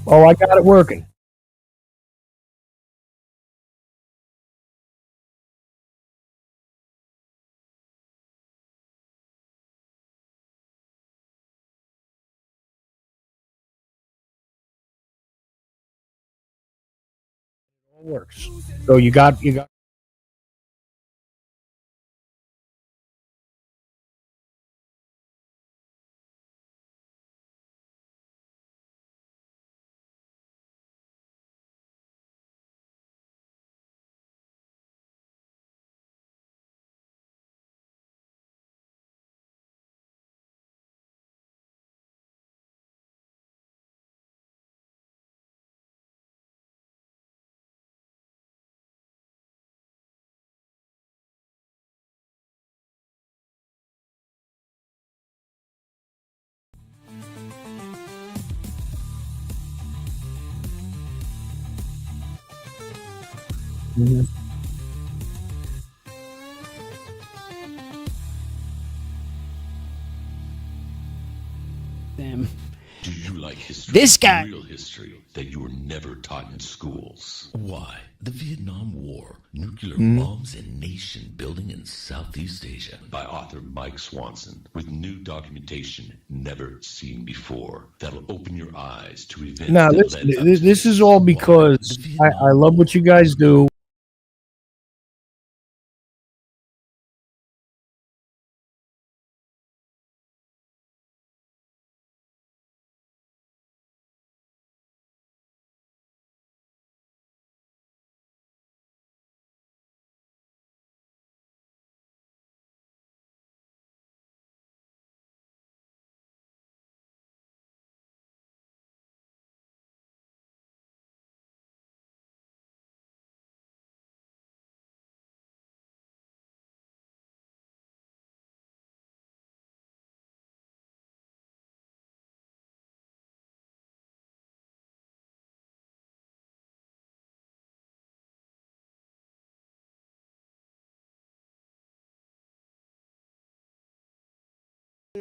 Oh, I got it working. It all works. So you got. Mhm. Them. Do you like history? This guy. Real history that you were never taught in schools. Why? The Vietnam War, nuclear bombs and nation building in Southeast Asia. By author Mike Swanson, with new documentation never seen before. That'll open your eyes to events Now, that listen, led up to this is all Why? because The I Vietnam love what you War. guys do.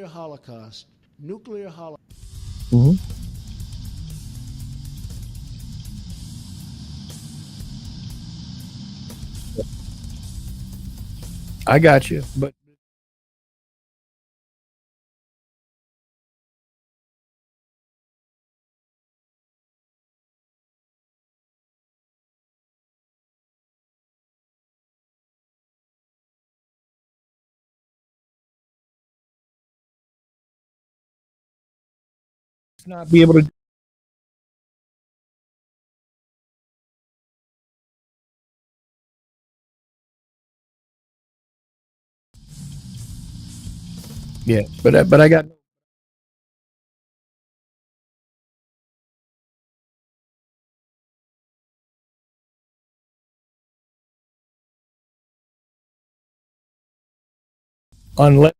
Holocaust, nuclear holocaust. Mhm. I got you, but not be able to. Yeah, but I got unless.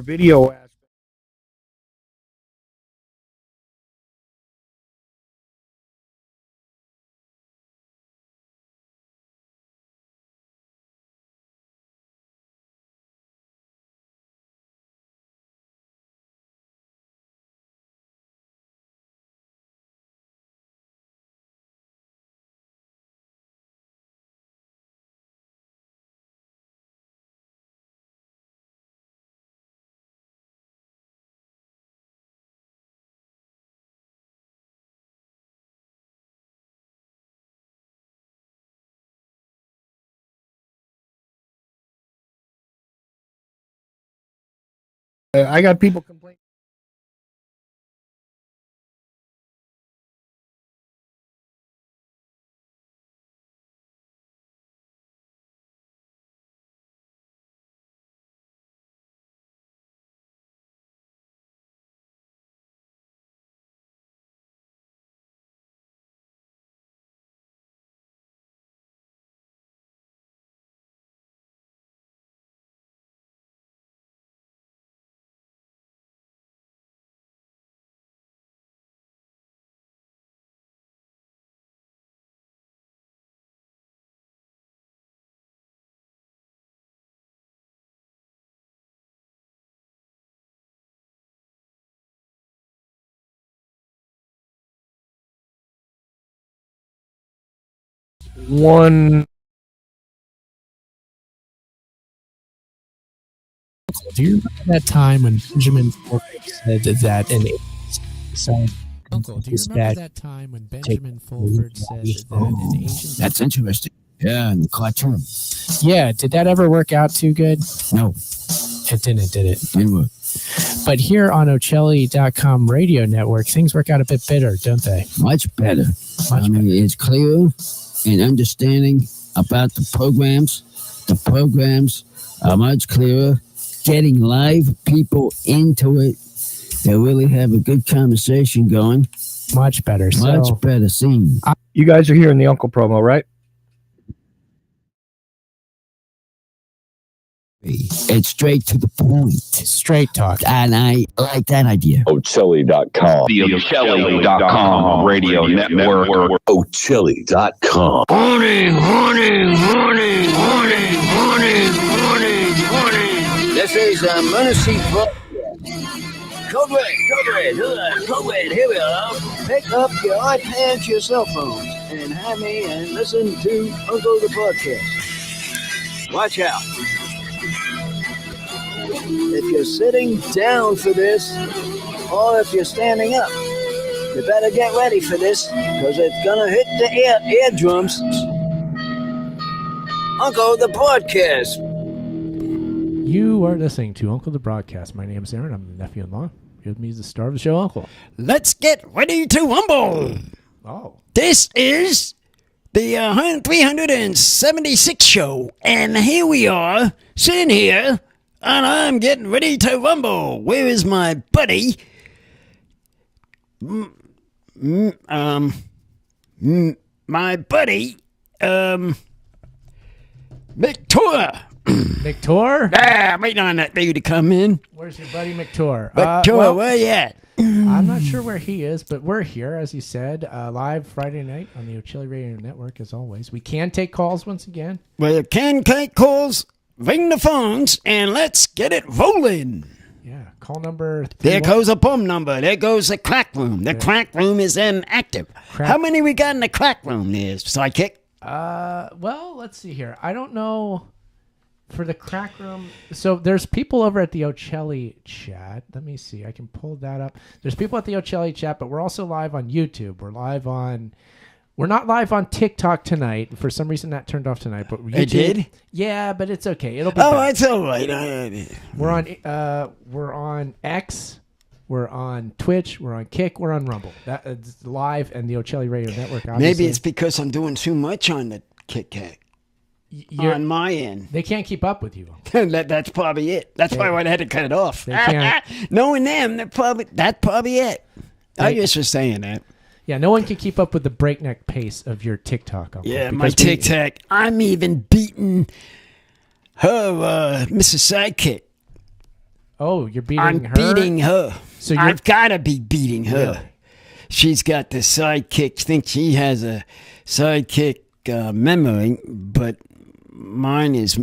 Video aspect. I got people complaining. one. Do you remember that time when Benjamin Ford said that an Asian Uncle, do you is remember bad? that time when Benjamin Fulford said that an Asian... That's interesting. Yeah, in the cartoon. Yeah, did that ever work out too good? No, It didn't, did it? didn't work. But here on Ochelli.com radio network, things work out a bit better, don't they? Much better. Much better. It's clearer in understanding about the programs. The programs are much clearer. Getting live people into it. They really have a good conversation going. Much better. Much better scene. You guys are hearing the Uncle promo, right? It's straight to the point. Straight talk. And I like that idea. Ochelli.com. The Ochelli.com radio network. Ochelli.com. This is Emergency Broadcast. Code Red, here we are. Pick up your iPads, your cell phones, and have me and listen to Uncle the Podcast. Watch out. If you're sitting down for this, or if you're standing up, you better get ready for this, because it's gonna hit the eardrums. Uncle the Podcast. You are listening to Uncle the Broadcast. My name is Aaron. I'm the nephew-in-law. With me is the star of the show, Uncle. Let's get ready to rumble. Oh. This is the 376 show, and here we are, sitting here, and I'm getting ready to rumble. Where is my buddy? My buddy, McTor. McTor? I'm waiting on that baby to come in. Where's your buddy McTor? McTor, where you at? I'm not sure where he is, but we're here, as he said, live Friday night on the Ochelli Radio Network, as always. We can take calls once again. Well, you can take calls, ring the phones, and let's get it rolling. Yeah, call number... There goes a bum number. There goes the crack room. The crack room is inactive. How many we got in the crack room there, Sidekick? Well, let's see here. I don't know... For the crack room, so there's people over at the Ochelli chat. Let me see. I can pull that up. There's people at the Ochelli chat, but we're also live on YouTube. We're not live on TikTok tonight. For some reason, that turned off tonight. But YouTube, It did? Yeah, but it's okay. It'll be. Oh, back. it's all right. We're on X. We're on Twitch. We're on Kick. We're on Rumble. That's live and the Ochelli Radio Network. Obviously. Maybe it's because I'm doing too much on the Kit Kat. On my end. They can't keep up with you. That's probably it. That's why I had to cut it off. They can't. Knowing them, that's probably it. I just was saying that. Yeah, no one can keep up with the breakneck pace of your TikTok. Uncle, Yeah, my TikTok. I'm even beating her, Mrs. Sidekick. Oh, you're beating I'm her? beating her. So I've got to be beating her. Really? She's got the sidekick. Think she has a sidekick memory, but mine is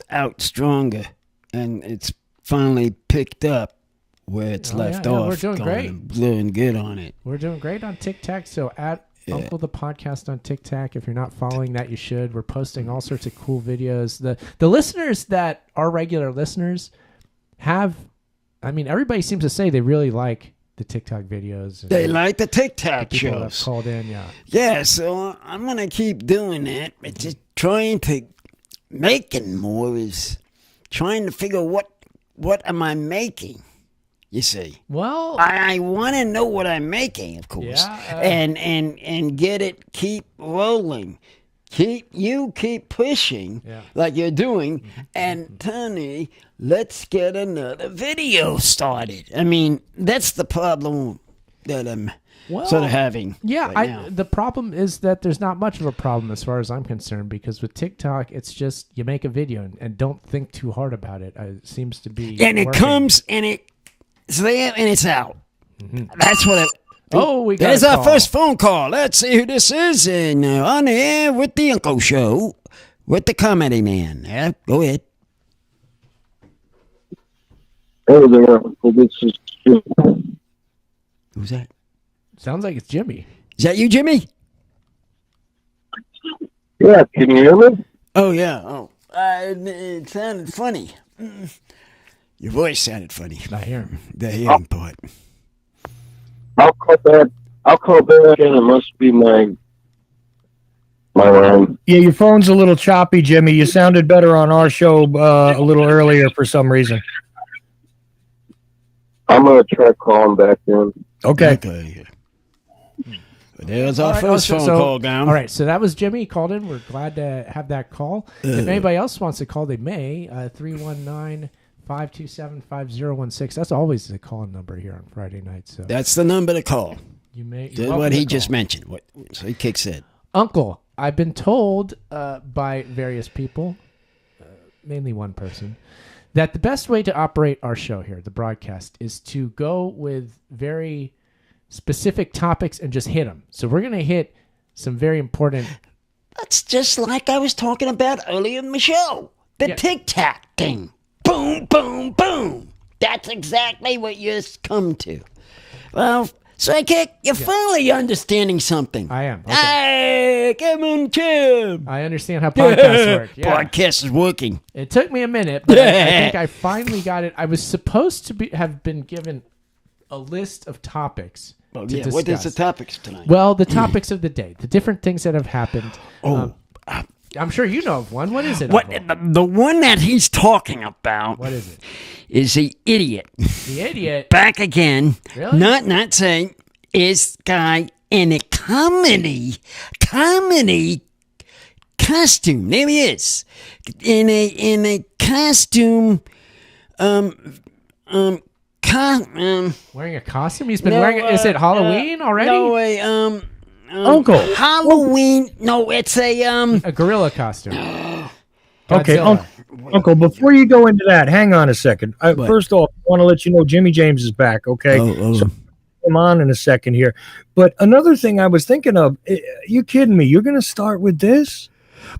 out stronger, and it's finally picked up where it's left off. We're doing great. Doing good on it. We're doing great on TikTok. So at Uncle the Podcast on TikTok. If you're not following that, you should. We're posting all sorts of cool videos. The listeners that are regular listeners have, I mean, everybody seems to say they really like the TikTok videos. They like the TikTok people that have shows. called in, yeah. Yeah, so I'm going to keep doing that. But just trying to making more is trying to figure what am I making, you see. Well, I want to know what I'm making, of course. Yeah, and get it, keep rolling. Keep pushing like you're doing, and Tony, let's get another video started. I mean, that's the problem that I'm sort of having. Yeah, right now. the problem is that there's not much of a problem as far as I'm concerned, because with TikTok, it's just you make a video and don't think too hard about it. It seems to be and it working. comes and it's there and it's out. Mm-hmm. That's what. There's our first phone call. Let's see who this is. And on the air with the Uncle Show with the Comedy Man. Yeah, go ahead. Hey there, Uncle. This is Jim. Who's that? Sounds like it's Jimmy. Is that you, Jimmy? Yeah, can you hear me? Oh, yeah. Oh, it sounded funny. Your voice sounded funny. I hear him. The hearing part. I'll call back. And it must be my line. Yeah, your phone's a little choppy, Jimmy. You sounded better on our show a little earlier for some reason. I'm going to try calling back in. Okay. There's our first phone call down. All right, so that was Jimmy. He called in. We're glad to have that call. If anybody else wants to call, they may. 319-527-5016. That's always the call number here on Friday night. So that's the number to call. You may. Did what he just mentioned. So he kicks in. Uncle, I've been told by various people, mainly one person, that the best way to operate our show here, the broadcast, is to go with very specific topics and just hit them. So we're going to hit some very important... That's just like I was talking about earlier in the show. The TikTak thing. Boom, boom, boom. That's exactly what you come to. Well, Psychic, you're finally understanding something. I am. Okay. Hey, come on, Tim. I understand how podcasts work. Yeah. Podcast is working. It took me a minute, but I think I finally got it. I was supposed to have been given a list of topics to discuss. What is the topics tonight? Well, the topics of the day, the different things that have happened. I'm sure you know of one. What is it? The one that he's talking about. What is it? Is the idiot. The idiot. Back again. Really? Not saying is guy in a comedy costume. There he is. In a costume wearing a costume? He's been wearing it. Is it Halloween already? No way. Uncle. Halloween. No, it's a gorilla costume. Okay, Uncle, before you go into that, hang on a second. First off, I want to let you know Jimmy James is back, okay? So come on in a second here. But another thing I was thinking of, you kidding me? You're going to start with this?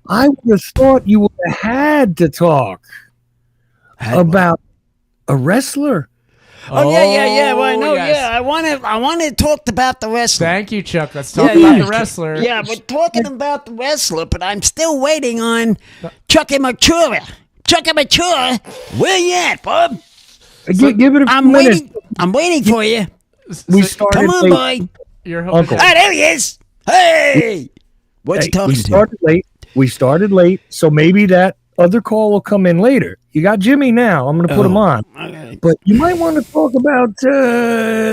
I would have thought you would have had to talk about a wrestler. Oh, yeah. Well, I know, yes. I want to talk about the wrestler. Thank you, Chuck. Let's talk about the wrestler. Yeah, we're talking about the wrestler, but I'm still waiting on Chucky McTor. Chucky McTor, where you at, Bob? Give it a few minutes. I'm waiting for you. We started Come on, boy. Uncle. Ah, there he is. Hey. What's he talking to? We started late, so maybe that other call will come in later. You got Jimmy now. I'm going to put him on. Okay. But you might want to talk about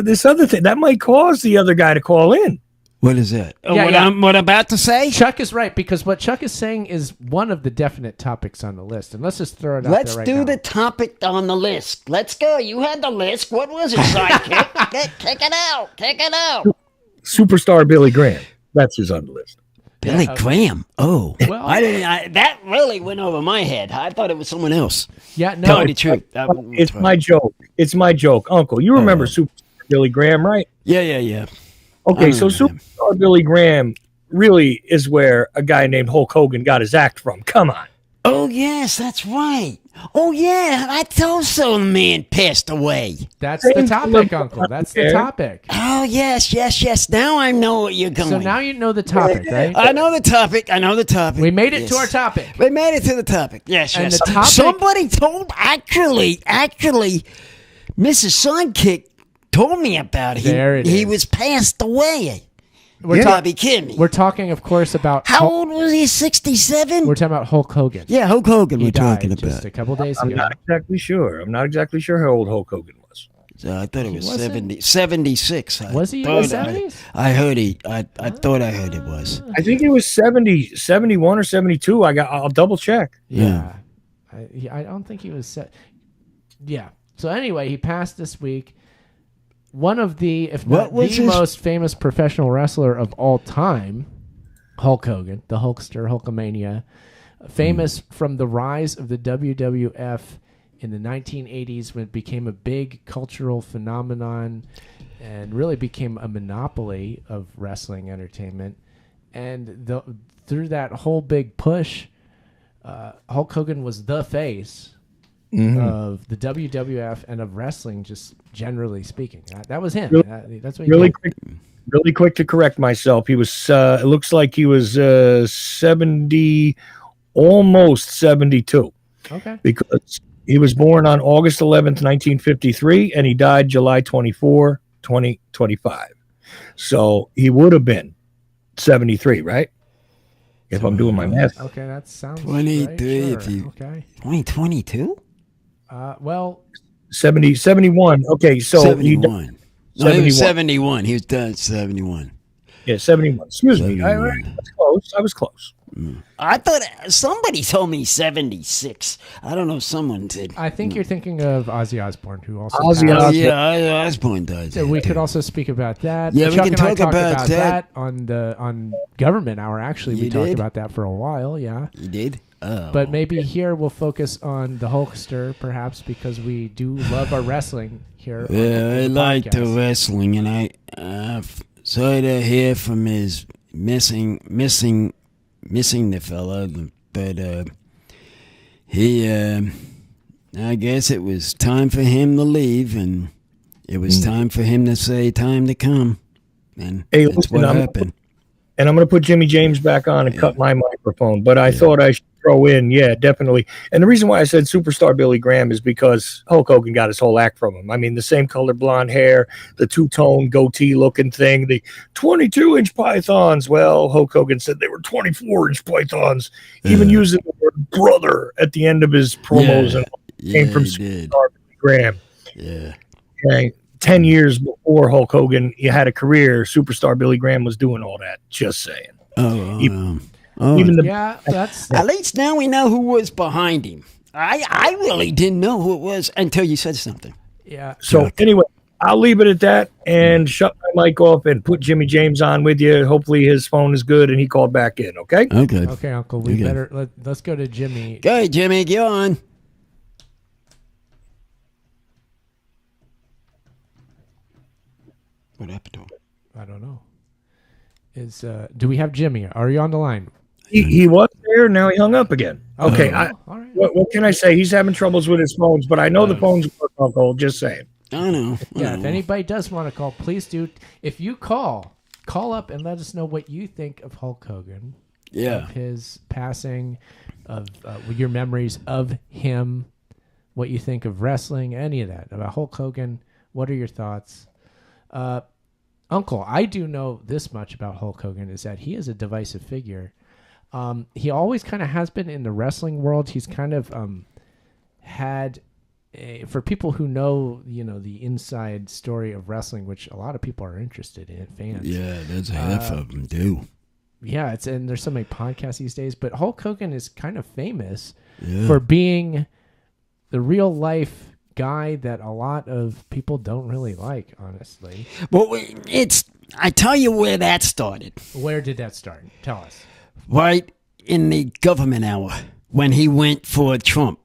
this other thing. That might cause the other guy to call in. What is that? What I'm about to say? Chuck is right, because what Chuck is saying is one of the definite topics on the list. And let's just throw it out there right now. Let's do the topic on the list. Let's go. You had the list. What was it, Sidekick? Take it out. Superstar Billy Graham. That's who's on the list. Billy Graham. Oh, well, I didn't. That really went over my head. I thought it was someone else. Yeah, no, tell me the truth. It's my joke. It's my joke, Uncle. You remember Superstar Billy Graham, right? Yeah. Okay, so Superstar Billy Graham really is where a guy named Hulk Hogan got his act from. Come on. Oh yes, that's right. Oh yeah, I thought so. The man passed away. That's the topic, Uncle. That's the topic. Oh yes. Now I know what you're going. So now you know the topic, right? I know the topic. We made it to our topic. We made it to the topic. Yes. And the topic. Somebody told actually, Mrs. Sidekick told me about him. There it is. He was passed away. We're You gotta be kidding me. We're talking, of course, about how old was he? 67. We're talking about Hulk Hogan. Yeah, Hulk Hogan. He We're talking died about just a couple days ago. I'm not exactly sure how old Hulk Hogan was. So I thought it was 76. Was he in the 70s? I heard he. I thought I heard it was. I think it was 70, 71 or 72. I'll double check. Yeah. I don't think he was set. Yeah. So anyway, he passed this week. One of the, if not the most famous professional wrestler of all time, Hulk Hogan, the Hulkster, Hulkamania, famous from the rise of the WWF in the 1980s when it became a big cultural phenomenon and really became a monopoly of wrestling entertainment. And through that whole big push, Hulk Hogan was the face of the WWF and of wrestling, just generally speaking. That was him. That's what he did. really quick to correct myself. He was, it looks like he was 70, almost 72. Okay. Because he was born on August 11th, 1953, and he died July 24, 2025. So he would have been 73, right? If I'm doing my math. Okay, that sounds 23. right. Sure. If you, okay. 2022? Well, 71. Okay, so 71. No, he was 71. 71. He was done 71. Yeah, 71. Excuse me. I was close. I was close. I thought somebody told me 76. I don't know. Someone did. I think you're thinking of Ozzy Osbourne, who also Yeah, Osbourne died. So we could also speak about that. Yeah, Chuck we can and I talk talked about that on Government Hour. Actually, we talked about that for a while. Yeah, you did. Oh. But maybe here we'll focus on the Hulkster, perhaps, because we do love our wrestling here. Yeah, I like the wrestling, and I sorry to hear from his missing the fella, but he I guess it was time for him to leave, and it was time for him to say time to come, and hey, that's listen, what happened. And I'm going to put Jimmy James back on and cut my microphone, but I thought I should throw in, definitely. And the reason why I said superstar Billy Graham is because Hulk Hogan got his whole act from him. I mean, the same color blonde hair, the two-tone goatee looking thing, the 22-inch pythons. Well, Hulk Hogan said they were 24-inch pythons, even using the word brother at the end of his promos, and came from superstar Billy Graham. Yeah. Okay. 10 years before Hulk Hogan had a career, superstar Billy Graham was doing all that. Just saying. That's at least now we know who was behind him. I really didn't know who it was until you said something. Yeah. So anyway, I'll leave it at that and shut my mic off and put Jimmy James on with you. Hopefully his phone is good and he called back in. Okay. Okay. Okay, Uncle. We better let's go to Jimmy. Go, Jimmy. Get on. What happened to him? I don't know. Do we have Jimmy? Are you on the line? He was there. Now he hung up again. Okay. All right. What can I say? He's having troubles with his phones, but I know the phones work, Uncle. Just saying. I know. If anybody does want to call, please do. If you call up and let us know what you think of Hulk Hogan. Yeah. Of his passing, of your memories of him, what you think of wrestling, any of that about Hulk Hogan. What are your thoughts? Uncle, I do know this much about Hulk Hogan, is that he is a divisive figure. He always kind of has been in the wrestling world. He's kind of had, for people who know, the inside story of wrestling, which a lot of people are interested in, fans. Yeah, there's half of them do. Yeah, and there's so many podcasts these days. But Hulk Hogan is kind of famous for being the real life guy that a lot of people don't really like, honestly. Well, I tell you where that started. Where did that start? Tell us. Right in the Government Hour when he went for Trump.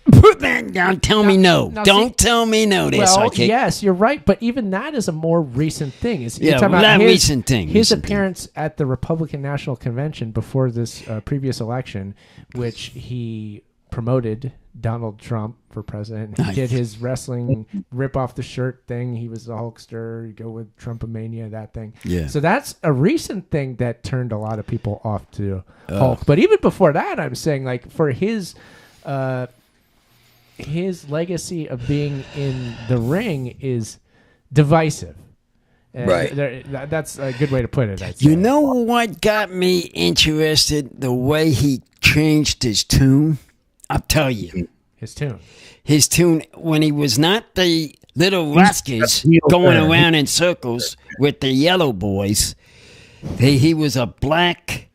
Put that down. Tell me no. Don't tell me no. Well, yes, you're right, but even that is a more recent thing. Recent thing. His appearance at the Republican National Convention before this previous election, which he promoted Donald Trump for president. He did his wrestling rip off the shirt thing. He was the Hulkster. Go with Trumpomania, that thing. Yeah. So that's a recent thing that turned a lot of people off to Hulk. But even before that, I'm saying, like, for his legacy of being in the ring is divisive. Right. That's a good way to put it. You know what got me interested? The way he changed his tune. I'll tell you. His tune. His tune, when he was not the little rascals going around in circles with the yellow boys, he was a black...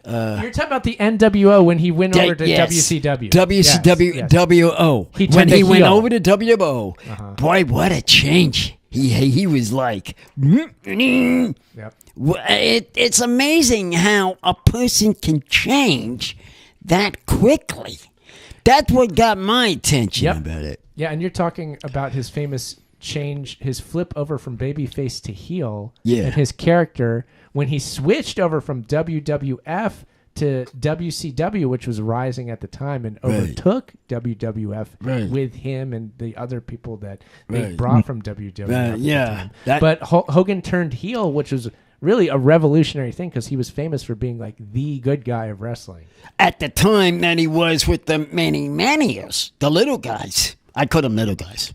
You're talking about the NWO when he went over to WCW. WCW. When he went over to WO. Boy, what a change. He was like... Yep. It's amazing how a person can change that quickly. That's what got my attention about it. Yeah, and you're talking about his famous change, his flip over from babyface to heel, and his character when he switched over from WWF to WCW, which was rising at the time, and overtook WWF with him and the other people that they brought from WWF. But Hogan turned heel, which was really a revolutionary thing because he was famous for being like the good guy of wrestling. At the time that he was with the Manias, the little guys. I call them little guys.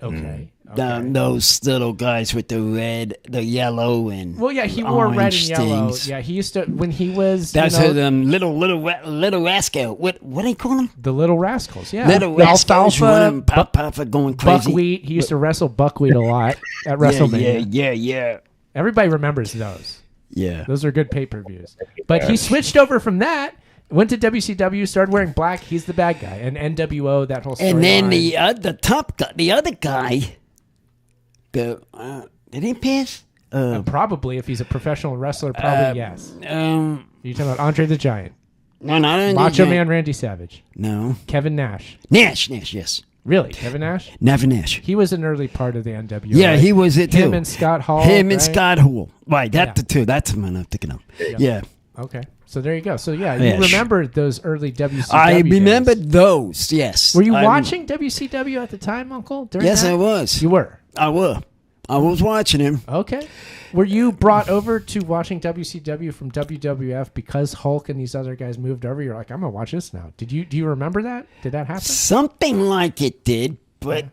Okay. Those little guys with the red, the yellow, and he wore red and yellow. things. Yeah, he used to when he was. That's little rascal. What do they call them? The Little Rascals. Yeah, little rascals running, pop going crazy. Buckwheat. He used to wrestle Buckwheat a lot at WrestleMania. Yeah. Everybody remembers those. Yeah, those are good pay-per-views. But he switched over from that. Went to WCW, started wearing black. He's the bad guy, and NWO. That whole story. And then the top guy, the other guy. Did he pass? Probably, if he's a professional wrestler, probably yes. You talking about Andre the Giant? No, not Andre Macho Man Randy Savage. No. Kevin Nash. Nash, yes. Really, Kevin Nash? Never Nash. He was an early part of the NWO. Yeah, he was it too. Him and Scott Hall. And Scott Hall. Right, the two. That's the one I'm thinking of. Yeah. Okay. So there you go. So you remember those early WCW I remember days. Those, yes. Were you watching WCW at the time, Uncle? Yes, I was. You were? I was watching him. Okay. Were you brought over to watching WCW from WWF because Hulk and these other guys moved over? You're like, I'm going to watch this now. Do you remember that? Did that happen? Something like it did, but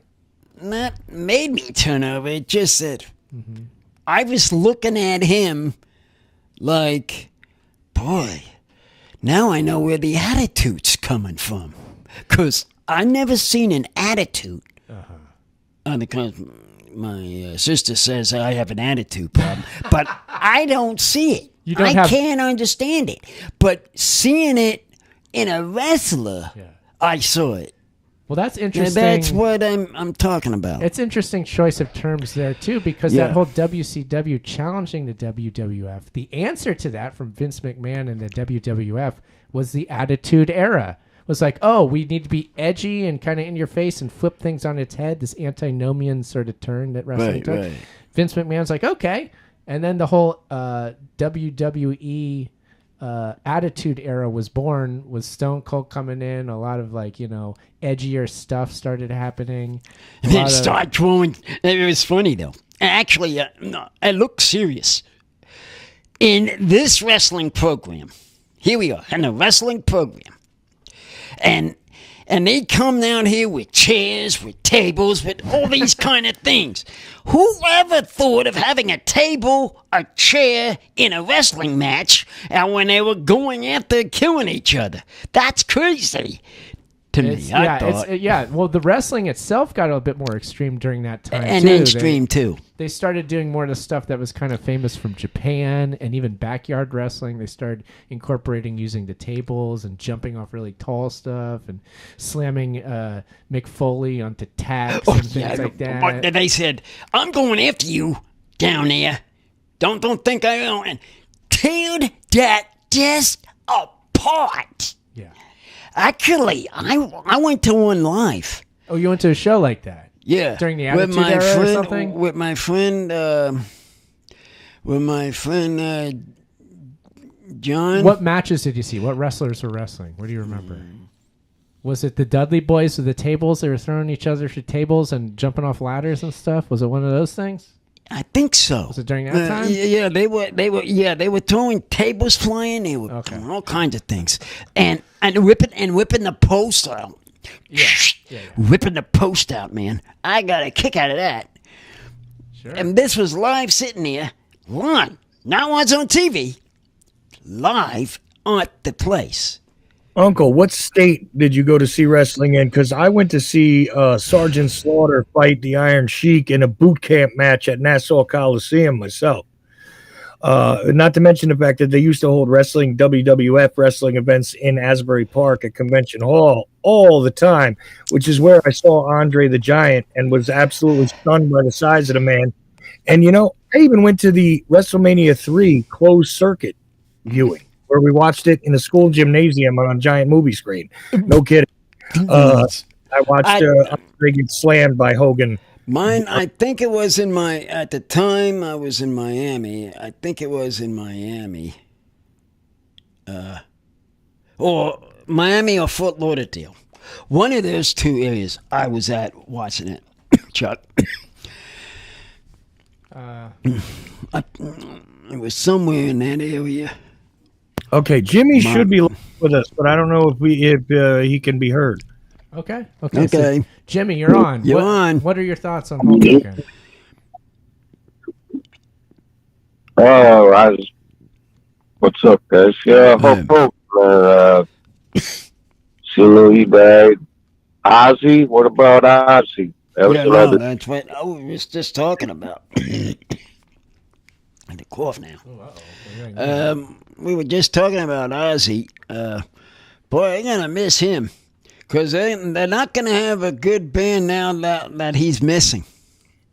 not made me turn over. It just said, I was looking at him like, boy, now I know where the attitude's coming from. Because I never seen an attitude. Because my sister says I have an attitude problem. But I don't see it. Can't understand it. But seeing it in a wrestler, I saw it. Well, that's interesting. And that's what I'm talking about. It's interesting choice of terms there, too, because that whole WCW challenging the WWF, the answer to that from Vince McMahon and the WWF was the Attitude Era. It was like, oh, we need to be edgy and kind of in your face and flip things on its head, this antinomian sort of turn that wrestling took. Right. Vince McMahon's like, okay. And then the whole WWE Attitude Era was born with Stone Cold coming in. A lot of edgier stuff started happening. They start throwing. It was funny though. Actually, I look serious. In this wrestling program, here we are in a wrestling program, and they come down here with chairs, with tables, with all these kind of things. Whoever thought of having a table, a chair in a wrestling match, and when they were going after killing each other? That's crazy to me. I thought. Well, the wrestling itself got a bit more extreme during that time, too. They started doing more of the stuff that was kind of famous from Japan and even backyard wrestling. They started incorporating using the tables and jumping off really tall stuff and slamming Mick Foley onto tacks and things like that. But they said, I'm going after you down there. Don't think I don't. And teared that just apart. Yeah. Actually, I went to one live. Oh, you went to a show like that? Yeah, during the Attitude Era or something? With my friend John. What matches did you see? What wrestlers were wrestling? What do you remember? Was it the Dudley Boys with the tables? They were throwing each other through tables and jumping off ladders and stuff? Was it one of those things? I think so. Was it during that time? Yeah, they were throwing tables flying. They were doing all kinds of things, and whipping the post out. Yeah. Whipping the post out, man. I got a kick out of that. Sure. And this was live sitting there, live. Now it's on TV, live at the place. Uncle, what state did you go to see wrestling in? Because I went to see Sergeant Slaughter fight the Iron Sheik in a boot camp match at Nassau Coliseum myself. Not to mention the fact that they used to hold WWF wrestling events in Asbury Park at Convention Hall all the time, which is where I saw Andre the Giant and was absolutely stunned by the size of the man. And, I even went to the WrestleMania 3 closed circuit viewing, where we watched it in a school gymnasium on a giant movie screen. No kidding. I watched Andre get slammed by Hogan. Mine, I think it was at the time I was in Miami. I think it was in Miami. or Miami or Fort Lauderdale. One of those two areas I was at watching it, Chuck. It was somewhere in that area. Okay, Jimmy should be with us, but I don't know if he can be heard. Okay. So, Jimmy, you're on. You're on. What are your thoughts on Hulk Hogan? Oh, what's up, guys? Yeah, Hulk Hogan. See Louis Bag. Ozzy? What about Ozzy? That's what I was just talking about. I had to cough now. We were just talking about Ozzy. Boy, they're going to miss him. Because they're not going to have a good band now that he's missing.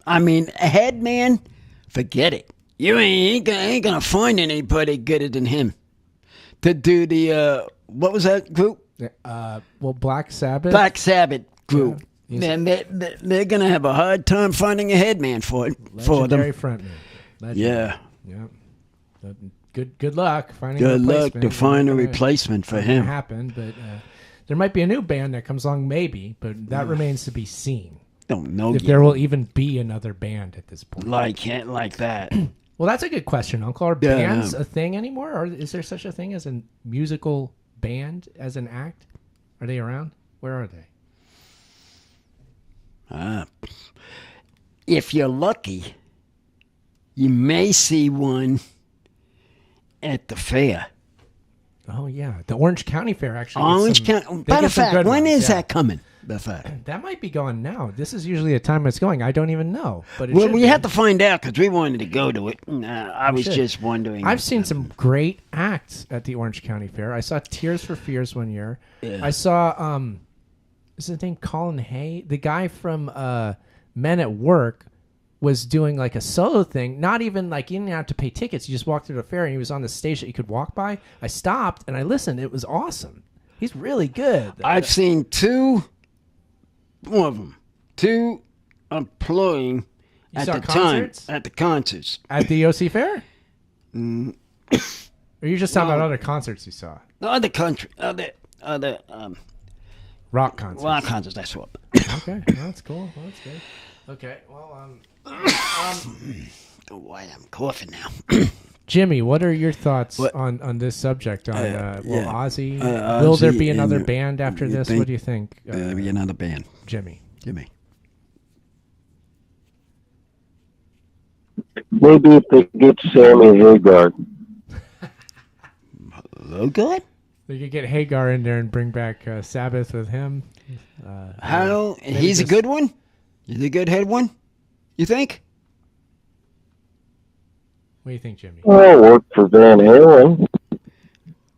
I mean, a head man, forget it. You ain't going to find anybody gooder than him to do the, what was that group? Black Sabbath. Black Sabbath group. Yeah, and they're going to have a hard time finding a head man for them. Legendary frontman. Yeah. Good luck finding a replacement. Good luck to find a replacement for him. Happen, but there might be a new band that comes along, maybe, but that remains to be seen. Don't know if there will even be another band at this point. Like that. Well, that's a good question, Uncle. Are bands a thing anymore, or is there such a thing as a musical band as an act? Are they around? Where are they? If you're lucky, you may see one at the fair. Oh, yeah. The Orange County Fair, actually. Orange County. Matter of fact, when is that coming? That might be going now. This is usually a time it's going. I don't even know. But we have to find out because we wanted to go to it. I was just wondering. I've seen some great acts at the Orange County Fair. I saw Tears for Fears one year. Yeah. I saw, is his name Colin Hay? The guy from Men at Work was doing like a solo thing. Not even like you didn't have to pay tickets. You just walked through the fair and he was on the stage that you could walk by. I stopped and I listened. It was awesome. He's really good. I've seen two of them. Two employing at the concerts? At the concerts. At the OC Fair? Or you just talking about other concerts you saw? No, other rock concerts. Rock concerts, that's what. Okay, well, that's cool. Well, that's good. Okay, well, why I'm coughing now. Jimmy, what are your thoughts on this subject? On Ozzy? Will there be another band after this? What do you think? There'll be another band. Jimmy. Maybe if they get Sammy Hay Cart. Hogan? They could get Hagar in there and bring back Sabbath with him. He's a good one? He's a good head one? You think? What do you think, Jimmy? Oh, work for Van Halen.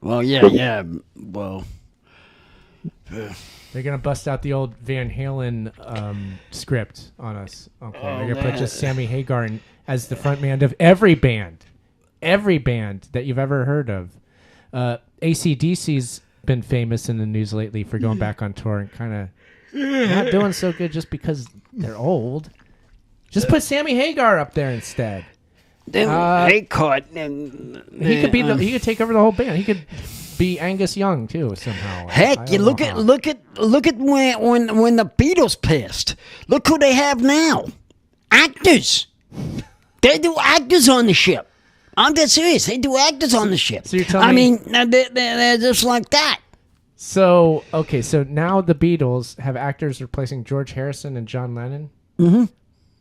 Well, yeah. Well, they're gonna bust out the old Van Halen script on us, Uncle. They're gonna put just Sammy Hagar in as the front man of every band that you've ever heard of. AC/DC's been famous in the news lately for going back on tour and kind of not doing so good just because they're old. Just put Sammy Hagar up there instead. Hay Cart, and he could be he could take over the whole band. He could be Angus Young too somehow. Heck, you look at when the Beatles passed. Look who they have now. Actors. They do actors on the ship. I'm dead serious. They do actors on the ship. So you're telling me they're just like that. So now the Beatles have actors replacing George Harrison and John Lennon. Mm-hmm.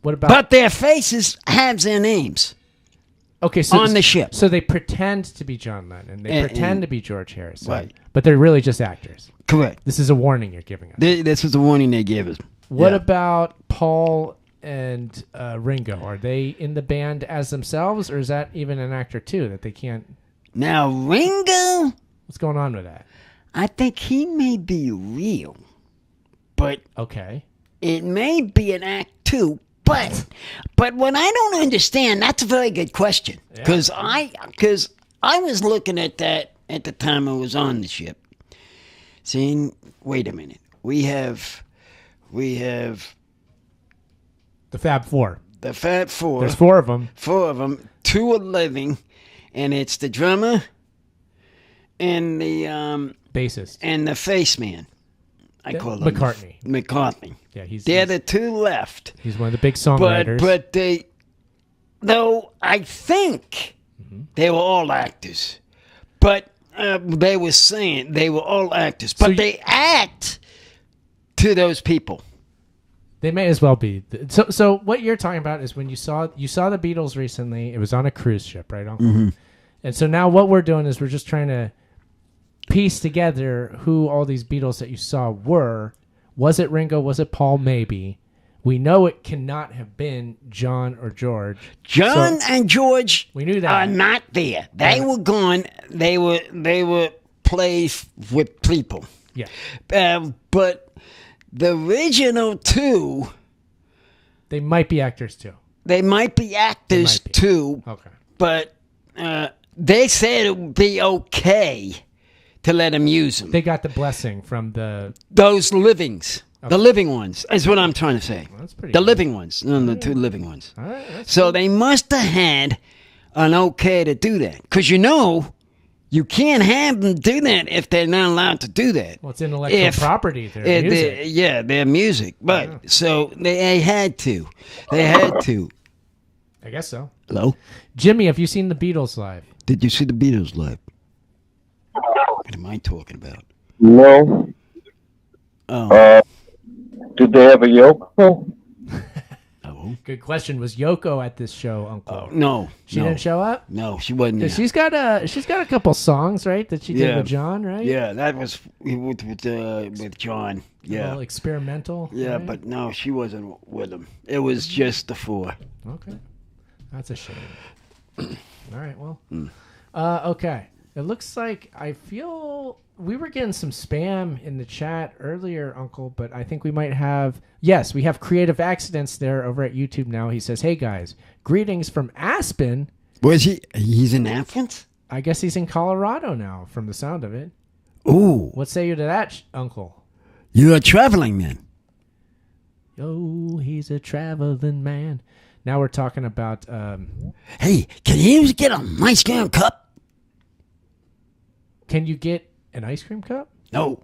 What about? But their faces have their names. Okay, so on the ship. So they pretend to be John Lennon. They pretend to be George Harrison. Right. But they're really just actors. Correct. This is a warning you're giving us. This is the warning they give us. What about Paul and Ringo? Are they in the band as themselves, or is that even an actor too that they can't? Now Ringo, what's going on with that? I think he may be real, but okay, it may be an act too. But what I don't understand, that's a very good question, because I was looking at that at the time I was on the ship, saying, wait a minute, we have the Fab Four. The Fab Four. There's four of them. 2 are living, and it's the drummer, and the bassist and the face man. I call him McCartney. Yeah, they're the two left. He's one of the big songwriters. But though I think they were all actors, but they were saying they were all actors, but they act to those people. They may as well be. So what you're talking about is when you saw the Beatles recently. It was on a cruise ship, right, Uncle? Mm-hmm. And so now what we're doing is we're just trying to piece together who all these Beatles that you saw were. Was it Ringo? Was it Paul? Maybe. We know it cannot have been John or George. John and George we knew that. Are not there. They were gone. They were placed with people. Yeah. But the original two, they might be actors too. They might be actors too. Okay. But they said it would be okay to let them use them. They got the blessing from those livings. Okay. The living ones is what I'm trying to say. Well, that's pretty the good. Living ones. No, the two living ones. All right, so they must have had an okay to do that. Because you can't have them do that if they're not allowed to do that. Well, it's intellectual property. Their music. Their music. But so they had to. They had to. I guess so. Hello? Jimmy, have you seen the Beatles live? Did you see the Beatles live? What am I talking about? No. Oh. Did they have a Yoko? Good question. Was Yoko at this show, Uncle? No. She didn't show up? No, she wasn't there. She's got a couple songs, right, that she did with John, right? Yeah, that was with John. Yeah. A little experimental. Yeah, right? but no, she wasn't with him. It was just the four. Okay. That's a shame. All right, well. Okay. It looks like we were getting some spam in the chat earlier, Uncle, but I think we might have... Yes, we have Creative Accidents there over at YouTube now. He says, hey, guys, greetings from Aspen. Was he? He's in Athens? I guess he's in Colorado now, from the sound of it. Ooh. What say you to that, Uncle? You're a traveling man. Oh, he's a traveling man. Now we're talking about... Hey, can you get a nice cream cup? Can you get an ice cream cup? No.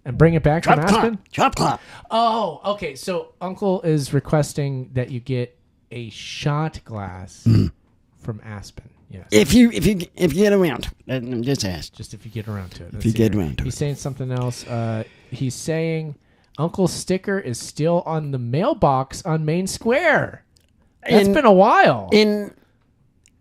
And bring it back from Aspen? Drop clock. Oh, okay. So Uncle is requesting that you get a shot glass from Aspen. Yes. If you get around, just ask. Just if you get around to it. If you get around to it. He's saying something else. He's saying Uncle's sticker is still on the mailbox on Main Square. It's been a while.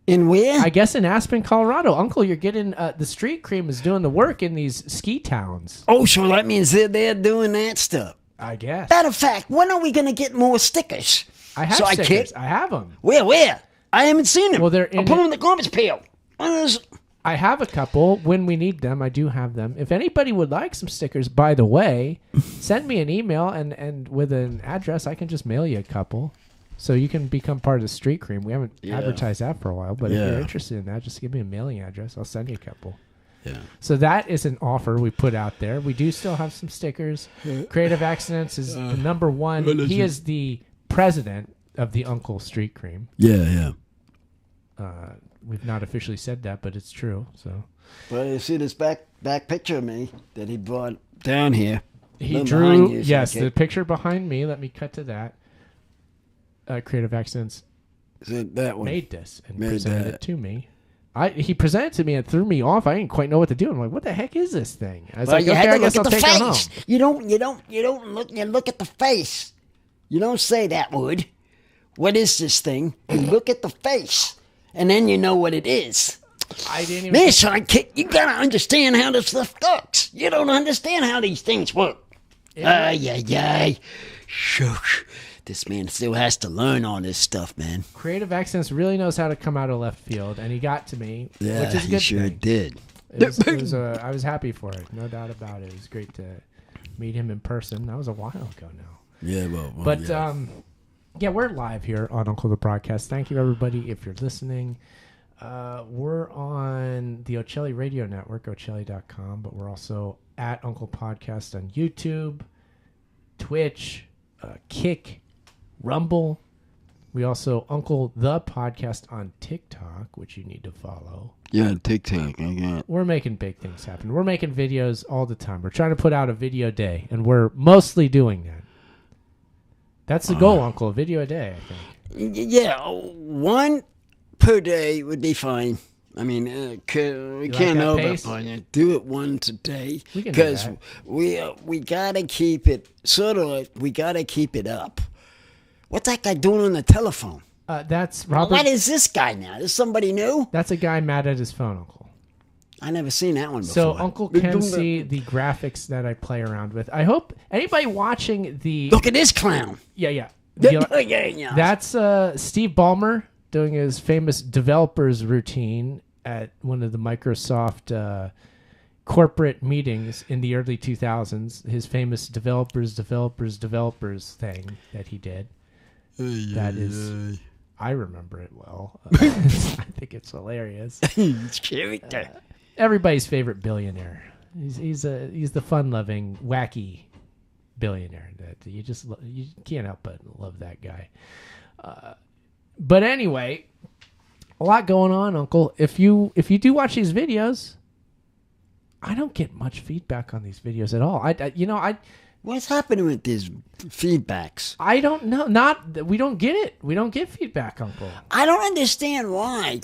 In where? I guess in Aspen, Colorado. Uncle, you're getting... the street cream is doing the work in these ski towns. Oh, so that means they're doing that stuff. I guess. Matter of fact, when are we going to get more stickers? I have stickers. I have them. Where? I haven't seen them. Well, they're in... I'll put them in the garbage pail. I have a couple. When we need them, I do have them. If anybody would like some stickers, by the way, send me an email and with an address, I can just mail you a couple. So you can become part of the street cream. We haven't advertised that for a while, but if you're interested in that, just give me a mailing address. I'll send you a couple. Yeah. So that is an offer we put out there. We do still have some stickers. Creative Accidents is the number one. He is the president of the Uncle Street Cream. Yeah. We've not officially said that, but it's true. So. Well, you see this back picture of me that he brought down here. He drew. Yes, the picture behind me. Let me cut to that. Creative Accidents that one made this and presented it to me. He presented it to me and threw me off. I didn't quite know what to do. I'm like, what the heck is this thing? I was like, okay, I guess I'll take it home. You don't look at the face. You don't say that word. What is this thing? You look at the face, and then you know what it is. I didn't even... Man, sidekick, you gotta understand how this stuff works. You don't understand how these things work. Shush. This man still has to learn all this stuff, man. Creative Accidents really knows how to come out of left field, and he got to me, which is a good he sure thing. Did. I was happy for it, no doubt about it. It was great to meet him in person. That was a while ago now. Yeah, we're live here on Uncle the Broadcast. Thank you, everybody, if you're listening. We're on the Ochelli Radio Network, Ochelli.com, but we're also at Uncle Podcast on YouTube, Twitch, Kick, Rumble. We also Uncle the Podcast on TikTok, which you need to follow. Yeah, TikTok. I got. We're making big things happen. We're making videos all the time. We're trying to put out a video a day, and we're mostly doing that. That's the goal, Uncle. A video a day, I think. Yeah, 1 per day would be fine. I mean, we can't overplan it. Do it once a day because we gotta keep it we gotta keep it up. What's that guy doing on the telephone? That's Robert. What is this guy now? Is somebody new? That's a guy mad at his phone, Uncle. I never seen that one before. So Uncle can see the graphics that I play around with. I hope anybody watching the look at this clown. Yeah. That's Steve Ballmer doing his famous developers routine at one of the Microsoft corporate meetings in the early 2000s. His famous developers thing that he did. I remember it well. I think it's hilarious. It's character. Everybody's favorite billionaire. He's the fun-loving, wacky billionaire that you can't help but love that guy. But anyway, a lot going on, Uncle. If you do watch these videos, I don't get much feedback on these videos at all. What's happening with these feedbacks? I don't know. We don't get it. We don't get feedback, Uncle. I don't understand why.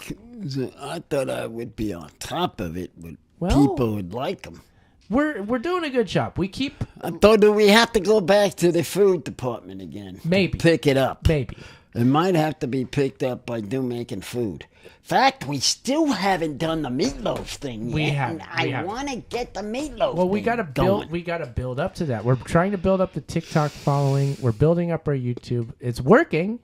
I thought I would be on top of it, but people would like them. We're doing a good job. I thought that we have to go back to the food department again. Maybe. Pick it up. Maybe. It might have to be picked up by making food. In fact, we still haven't done the meatloaf thing yet. We haven't. I want to get the meatloaf. Well, we got to build. We got to build up to that. We're trying to build up the TikTok following. We're building up our YouTube. It's working.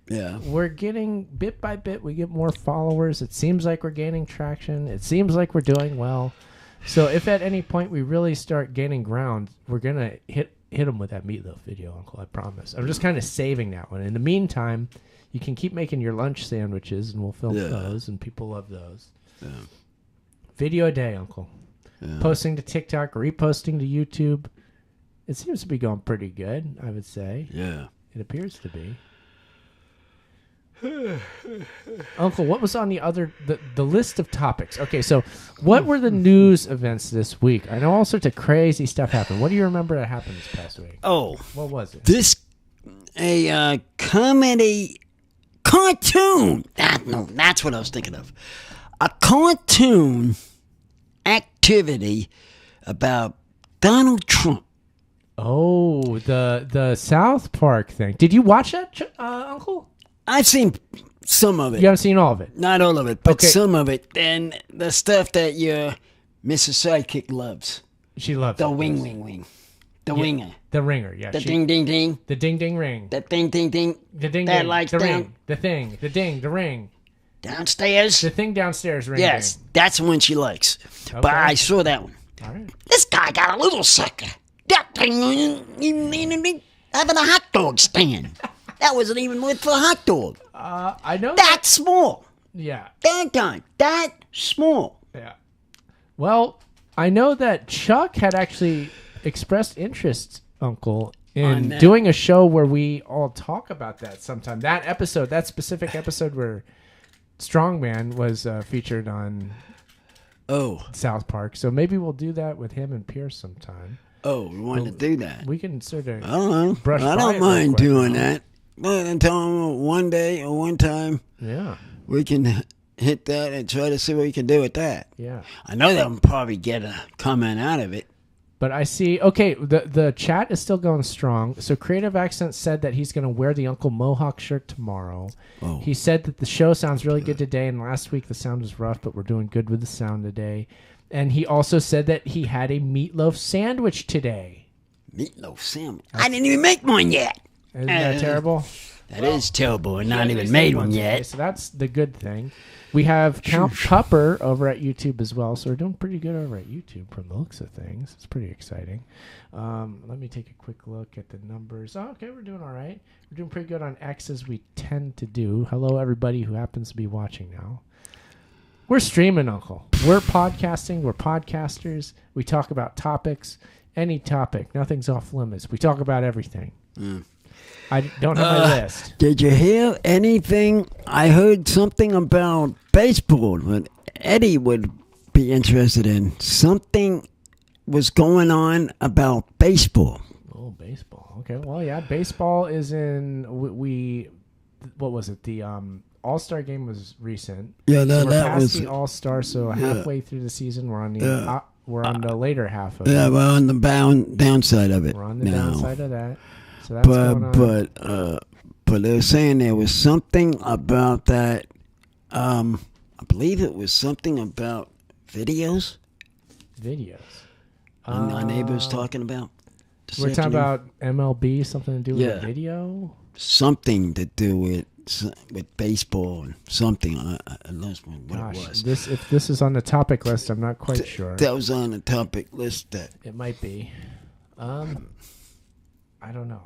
Yeah. We're getting bit by bit. We get more followers. It seems like we're gaining traction. It seems like we're doing well. So if at any point we really start gaining ground, we're gonna hit them with that meatloaf video, Uncle. I promise. I'm just kind of saving that one. In the meantime, you can keep making your lunch sandwiches, and we'll film those, and people love those. Yeah. Video a day, Uncle. Yeah. Posting to TikTok, reposting to YouTube. It seems to be going pretty good, I would say. Yeah. It appears to be. Uncle, what was on the list of topics? Okay, so what were the news events this week? I know all sorts of crazy stuff happened. What do you remember that happened this past week? Oh. What was it? A comedy cartoon. That's what I was thinking of. A cartoon activity about Donald Trump. Oh, the South Park thing. Did you watch that, Uncle? I've seen some of it. You haven't seen all of it? Not all of it, but some of it. And the stuff that your Mrs. Sidekick loves. She loves the wing. The winger. The ringer, yeah. The ding, ding, ding. The ding, ding, ring. The ding, ding, ding. The ding, that ding. likes the down. Ring. The thing. The ding. The ring. Downstairs. The thing downstairs. Ring, yes, ding. that's the one she likes. Okay. But I saw that one. All right. This guy got a little sucker. That thing having a hot dog stand. That wasn't even worth for a hot dog. I know that small. Yeah. That small. Yeah. Well, I know that Chuck had actually expressed interest, Uncle, in doing a show where we all talk about that sometime. That specific episode where Strongman was featured on South Park. So maybe we'll do that with him and Pierce sometime. Oh, we want to do that. We can sort of I don't mind doing that. But until one day or one time, we can hit that and try to see what we can do with that. Yeah. I know they'll probably get a comment out of it. But I see, the chat is still going strong. So Creative Accent said that he's going to wear the Uncle Mohawk shirt tomorrow. Oh. He said that the show sounds really good today, and last week the sound was rough, but we're doing good with the sound today. And he also said that he had a meatloaf sandwich today. Meatloaf sandwich? I didn't even make one yet. Isn't that terrible? That is terrible, and not even made one yet. Today, so that's the good thing. We have Count Pupper over at YouTube as well, so we're doing pretty good over at YouTube from the looks of things. It's pretty exciting. Let me take a quick look at the numbers. Oh, okay, we're doing all right. We're doing pretty good on X as we tend to do. Hello, everybody who happens to be watching now. We're streaming, Uncle. We're podcasting. We're podcasters. We talk about topics, any topic. Nothing's off limits. We talk about everything. I don't have my list. Did you hear anything? I heard something about baseball that Eddie would be interested in. Something was going on about baseball. Oh, baseball. Okay. Well, yeah, baseball is in. What was it? The All-Star game was recent. Yeah, so we're that past was the All-Star. So halfway through the season, we're on the later half of it. Yeah, we're on the downside of it. We're on the now. downside of that. So that's going on. But they were saying there was something about that. I believe it was something about videos. Videos. Our neighbor's talking about. We're talking about MLB, something to do with video. Something to do with baseball and something. I lost what it was. If this is on the topic list, I'm not quite sure. That was on the topic list. It might be. I don't know.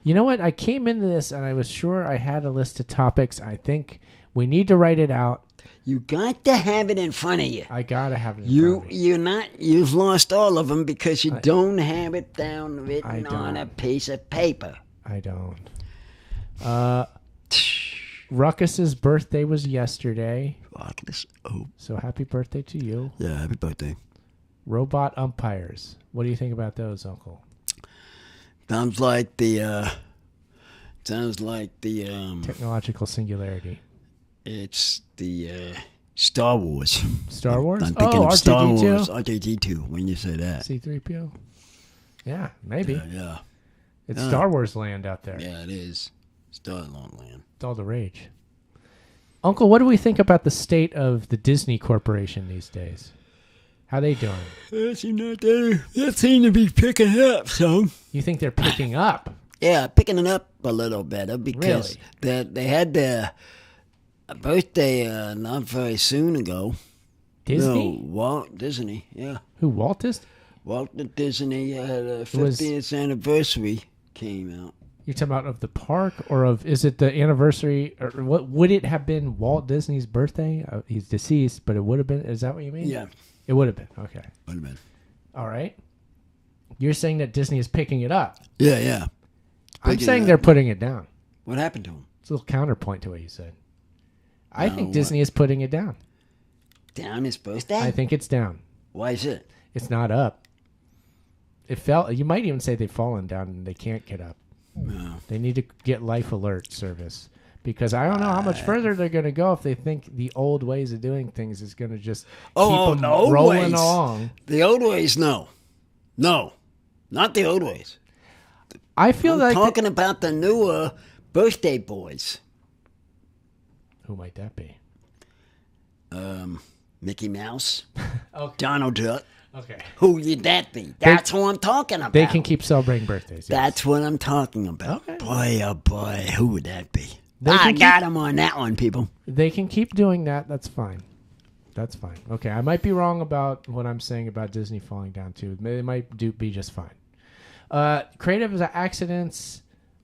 You know what? I came into this and I was sure I had a list of topics. I think we need to write it out. You got to have it in front of you. I gotta have it in front of me. You've lost all of them because you don't have it down written on a piece of paper. I don't. Ruckus's birthday was yesterday. Ruckus. Oh. So happy birthday to you. Yeah, happy birthday. Robot umpires. What do you think about those, Uncle? Sounds like the technological singularity. It's the Star Wars. Star Wars? I'm thinking of R2D2? Star Wars. R2D2 when you say that. C-3PO? Yeah, maybe. Yeah. It's Star Wars land out there. Yeah, it is. Star Land. It's all the rage. Uncle, what do we think about the state of the Disney Corporation these days? How they doing? They seem to be picking up some. You think they're picking up? Yeah, picking it up a little better because they had their birthday not very soon ago. Disney? No, Walt Disney, yeah. Who, Walt Disney? Walt Disney had a 50th anniversary came out. You're talking about of the park or is it the anniversary? Or what would it have been Walt Disney's birthday? He's deceased, but it would have been. Is that what you mean? Yeah. It would have been. Okay. Would have been. All right. You're saying that Disney is picking it up. Yeah. I'm saying they're putting it down. What happened to him? It's a little counterpoint to what you said. I think Disney is putting it down. Down his birthday? I think it's down. Why is it? It's not up. It fell. You might even say they've fallen down and they can't get up. No. They need to get Life Alert service because I don't know how much further they're going to go if they think the old ways of doing things is going to just keep them rolling along. The old ways, no, not the old ways. I feel I'm talking about the newer birthday boys. Who might that be? Mickey Mouse, okay. Donald Duck. Okay. Who would that be? That's who I'm talking about. They can keep celebrating birthdays. Yes. That's what I'm talking about. Okay. Boy, oh boy, who would that be? I got him on that one, people. They can keep doing that. That's fine. That's fine. Okay, I might be wrong about what I'm saying about Disney falling down too. They might be just fine. Creative accidents.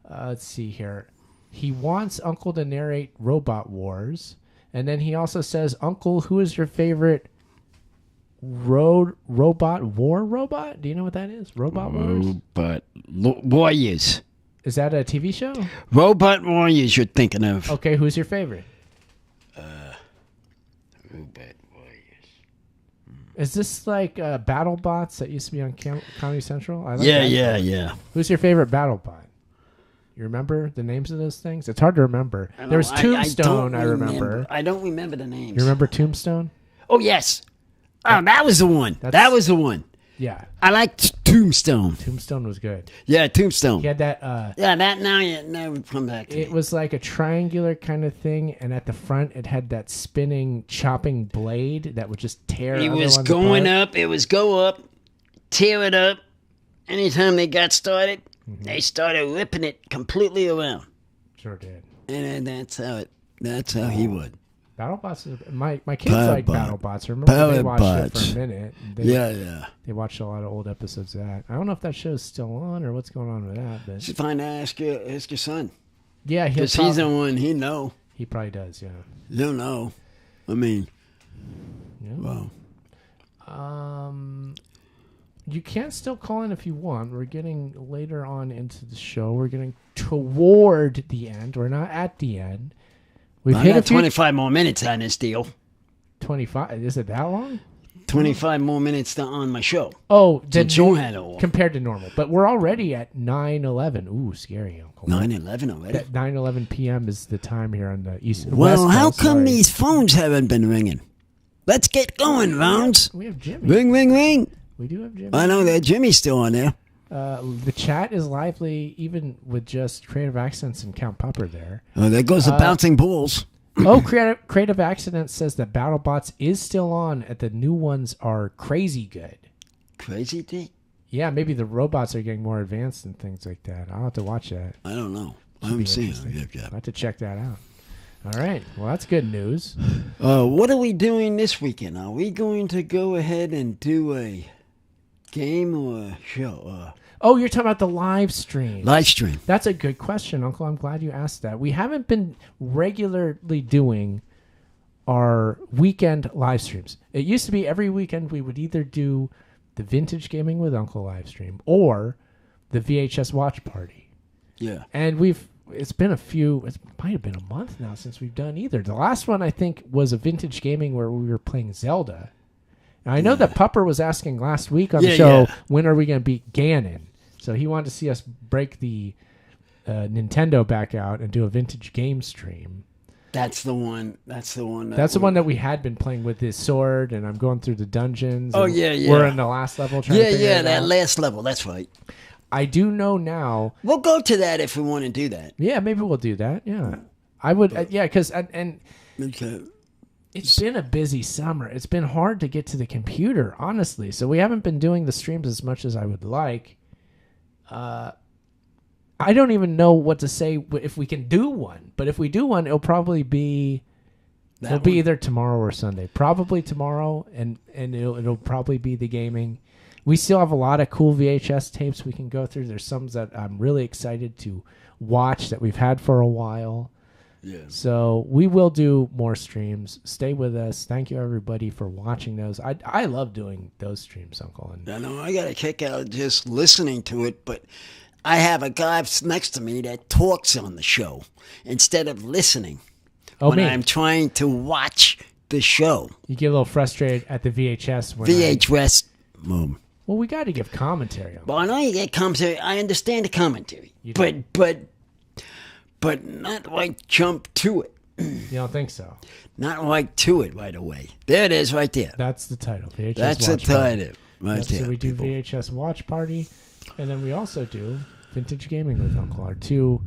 Let's see here. He wants Uncle to narrate Robot Wars, and then he also says, "Uncle, who is your favorite robot war robot? Do you know what that is? Robot Wars? Robot Warriors. Is that a TV show? Robot Warriors you're thinking of. Okay, who's your favorite? Robot Warriors. Is this like Battle Bots that used to be on Comedy Central? I like yeah. Who's your favorite Battle Bot? You remember the names of those things? It's hard to remember. There was Tombstone, I remember. I don't remember the names. You remember Tombstone? Oh, yes. Oh, that was the one. That was the one. Yeah. I liked Tombstone. Tombstone was good. Yeah, Tombstone. He had that. That now you never come back to it. Was like a triangular kind of thing, and at the front it had that spinning, chopping blade that would just tear. It was going up. It was go up, tear it up. Anytime they got started, they started ripping it completely around. Sure did. And that's how he would. BattleBots. My kids like BattleBots. I remember they watched it for a minute. They watched a lot of old episodes of that. I don't know if that show's still on or what's going on with that. But just find out, ask your son. Yeah, because he's the one. He know. He probably does. Yeah. He'll know. I mean, yeah. wow. You can still call in if you want. We're getting later on into the show. We're getting toward the end. We're not at the end. We've hit 25 more minutes on this deal. 25? Is it that long? 25 more minutes on my show. Oh, compared to normal. But we're already at 9:11. Ooh, scary, Uncle. 9:11 already? That 9:11 p.m. is the time here on the East. Well, West how Coast, come these phones haven't been ringing? Let's get going, Rounds. We have Jimmy. Ring, ring, ring. We do have Jimmy. I know that Jimmy's still on there. The chat is lively, even with just Creative Accents and Count Pupper there. Oh, there goes the bouncing balls. Creative Accident says that BattleBots is still on, and the new ones are crazy good. Crazy thing? Yeah, maybe the robots are getting more advanced and things like that. I'll have to watch that. I don't know. I haven't seen it. I'll have to check that out. All right. Well, that's good news. What are we doing this weekend? Are we going to go ahead and do a game or a show? Oh, you're talking about the live stream. Live stream. That's a good question, Uncle. I'm glad you asked that. We haven't been regularly doing our weekend live streams. It used to be every weekend we would either do the Vintage Gaming with Uncle live stream or the VHS watch party. Yeah. And it's been it might have been a month now since we've done either. The last one I think was a Vintage Gaming where we were playing Zelda. Now, I know that Pupper was asking last week on the show, when are we going to beat Ganon? So he wanted to see us break the Nintendo back out and do a vintage game stream. That's the one. That's the one. That's the one that we had been playing with his sword, and I'm going through the dungeons. Oh, yeah. We're in the last level. That last level. That's right. I do know now. We'll go to that if we want to do that. Yeah, maybe we'll do that. Yeah. I would. Because Okay. It's been a busy summer. It's been hard to get to the computer, honestly. So we haven't been doing the streams as much as I would like. I don't even know what to say if we can do one. But if we do one, it'll probably be either tomorrow or Sunday. Probably tomorrow, and it'll probably be the gaming. We still have a lot of cool VHS tapes we can go through. There's some that I'm really excited to watch that we've had for a while. Yeah. So we will do more streams. Stay with us. Thank you, everybody, for watching those. I love doing those streams, Uncle. And I know I got a kick out of just listening to it, but I have a guy next to me that talks on the show instead of listening when I'm trying to watch the show. You get a little frustrated at the VHS. VHS. Well, we got to give commentary on it. Well, I know you get commentary. I understand the commentary. But not like jump to it. You don't think so? Not like to it right away. There it is right there. That's the title. VHS That's Watch the title. Party. Right there. So we do VHS Watch Party, and then we also do Vintage Gaming with Uncle, our two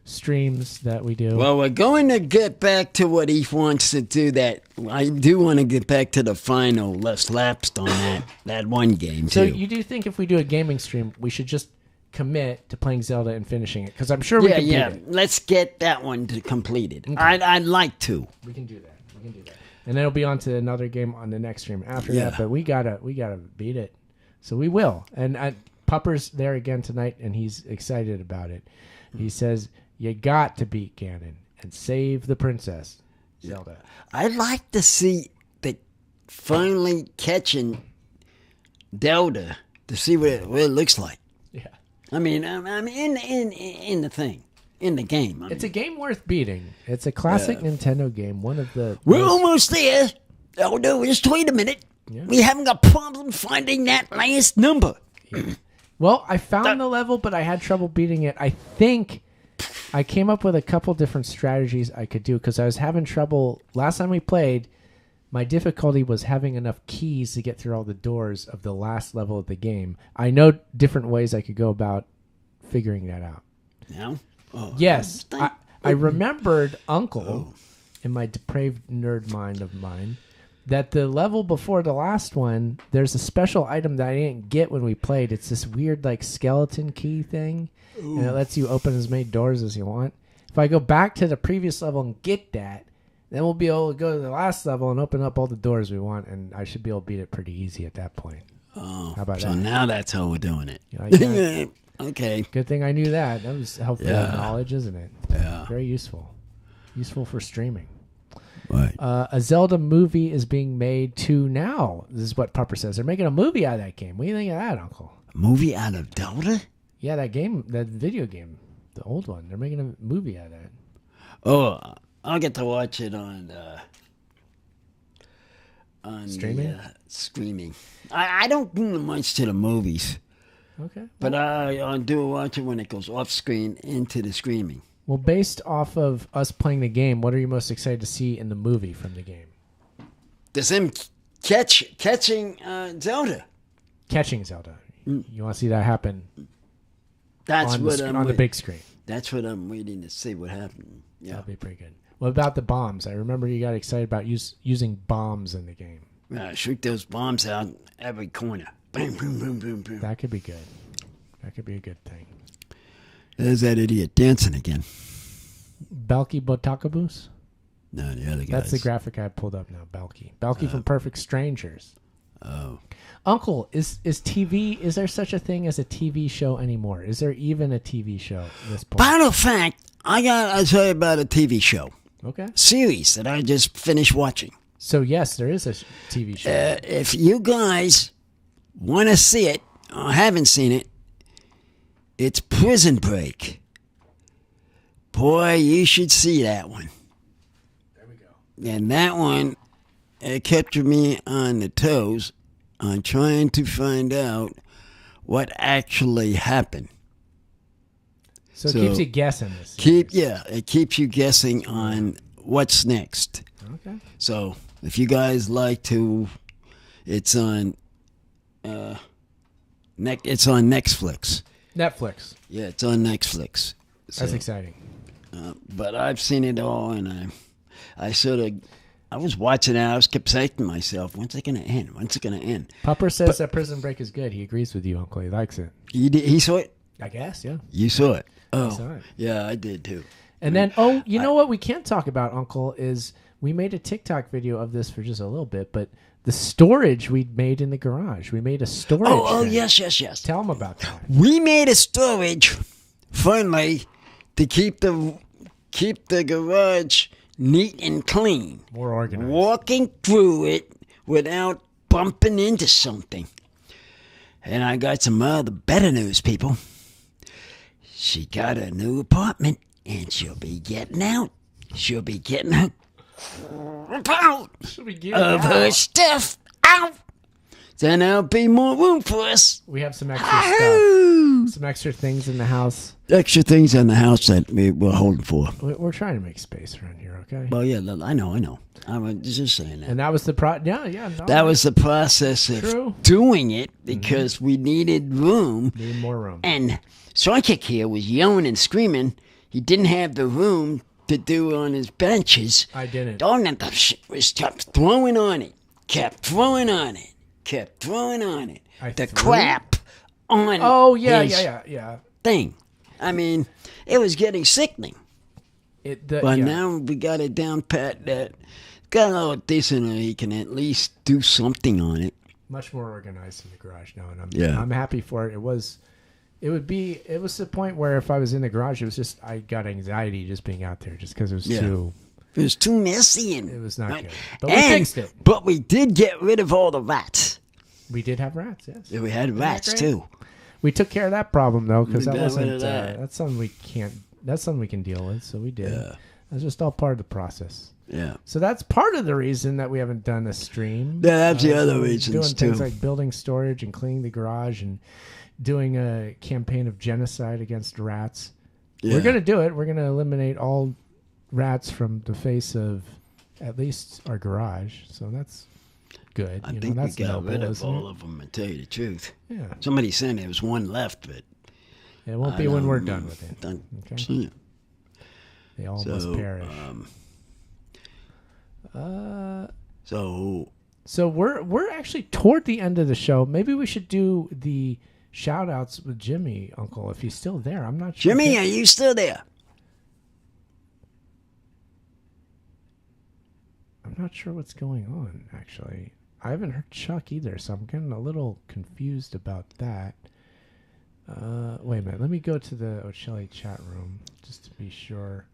streams that we do. Well, we're going to get back to what he wants to do. That I do want to get back to the final. Let's lapsed on that one game, So too. you do think if we do a gaming stream, we should just commit to playing Zelda and finishing it? Because I'm sure we can beat it. Let's get that one completed. Okay. I'd like to. We can do that. And then it'll be on to another game on the next stream after that. But we gotta beat it. So we will. And Pupper's there again tonight, and he's excited about it. He says, you got to beat Ganon and save the princess, Zelda. I'd like to see the finally catching Delda to see what it looks like. Yeah. I mean, in the thing, in the game. It's a game worth beating. It's a classic Nintendo game. One of the. We're almost there. Oh no! Just wait a minute. Yeah. We haven't got a problem finding that last number. Yeah. Well, I found the level, but I had trouble beating it. I think I came up with a couple different strategies I could do because I was having trouble. Last time we played, my difficulty was having enough keys to get through all the doors of the last level of the game. I know different ways I could go about figuring that out. Yeah? Oh, yes. I remembered, Uncle, in my depraved nerd mind of mine, that the level before the last one, there's a special item that I didn't get when we played. It's this weird like skeleton key thing, and it lets you open as many doors as you want. If I go back to the previous level and get that, then we'll be able to go to the last level and open up all the doors we want, and I should be able to beat it pretty easy at that point. Oh, how about that? So now that's how we're doing it. You like that? Okay. Good thing I knew that. That was helpful knowledge, isn't it? Yeah. Very useful. Useful for streaming. Right. A Zelda movie is being made too now. This is what Pupper says. They're making a movie out of that game. What do you think of that, Uncle? A movie out of Delta? Yeah, that game, that video game, the old one. They're making a movie out of that. Oh, I'll get to watch it on streaming. Streaming. I don't do much to the movies. Okay. But I do watch it when it goes off screen into the streaming. Well, based off of us playing the game, what are you most excited to see in the movie from the game? There's him catching Zelda. Catching Zelda. You want to see that happen? That's on what the big screen. That's what I'm waiting to see what happens. Yeah, that'll be pretty good. What about the bombs? I remember you got excited about using bombs in the game. Shoot those bombs out every corner. Boom, boom, boom, boom, boom. That could be good. That could be a good thing. There's that idiot dancing again. Balky Botakabus? No, the other guy. That's the graphic I pulled up now. Balky from Perfect Strangers. Oh. Uncle, is TV, is there such a thing as a TV show anymore? Is there even a TV show at this point? Matter of fact, I'll tell you about a TV show. Okay. Series that I just finished watching. So, yes, there is a TV show. If you guys want to see it or haven't seen it, it's Prison Break. Boy, you should see that one. There we go. And that one, it kept me on the toes on trying to find out what actually happened. So it keeps you guessing. It keeps you guessing on what's next. Okay. So if you guys like to, it's on it's on Netflix. Netflix. Yeah, it's on Netflix. That's exciting. But I've seen it all, and I was watching it. I was kept saying to myself, "When's it gonna end? When's it gonna end?" Pupper says that Prison Break is good. He agrees with you, Uncle. He likes it. He saw it. I guess, yeah. You saw it. I Oh, saw it. yeah, I did too. And then, you know what we can't talk about, Uncle, is we made a TikTok video of this for just a little bit, but the storage we made in the garage. We made a storage. Oh, thing. yes. Tell them about that. We made a storage, finally, to keep the garage neat and clean. More organized. Walking through it without bumping into something. And I got some other better news, people. She got a new apartment, and she'll be getting out. She'll be getting her out of her stuff out. Then there'll be more room for us. We have some extra stuff. Some extra things in the house. Extra things in the house that we're holding for. We're trying to make space around here, okay? Well, yeah, I know. I was just saying that. And that was the No, that was the process of doing it because we needed room. Needed more room. And Sidekick here was yelling and screaming. He didn't have the room to do on his benches. I didn't. All that shit was kept throwing on it. Kept throwing on it. Crap on his thing. I mean, it was getting sickening. Now we got it down pat that got a little decent and he can at least do something on it. Much more organized in the garage now, and I'm happy for it. It was the point where if I was in the garage, it was just I got anxiety just being out there, just because it was too. It was too messy and it was not good. But we fixed it. But we did get rid of all the rats. We did have rats, yes. Yeah, we had rats too. We took care of that problem though, because that wasn't. That's something we can't. That's something we can deal with. So we did. Yeah. That's just all part of the process. Yeah. So that's part of the reason that we haven't done a stream. Yeah, that's the other reason doing too. Things like building storage and cleaning the garage and doing a campaign of genocide against rats. Yeah. We're gonna do it. We're gonna eliminate all rats from the face of at least our garage. So that's good. I think that's we got rid of all of them, to tell you the truth. Yeah. Somebody said there was one left, but it won't be when we're done with it. Okay. They all must perish. So we're actually toward the end of the show. Maybe we should do the shout outs with Jimmy, Uncle, if he's still there. I'm not sure. Jimmy, are you still there? I'm not sure what's going on, actually. I haven't heard Chuck either, so I'm getting a little confused about that. Wait a minute. Let me go to the Ochelli chat room just to be sure.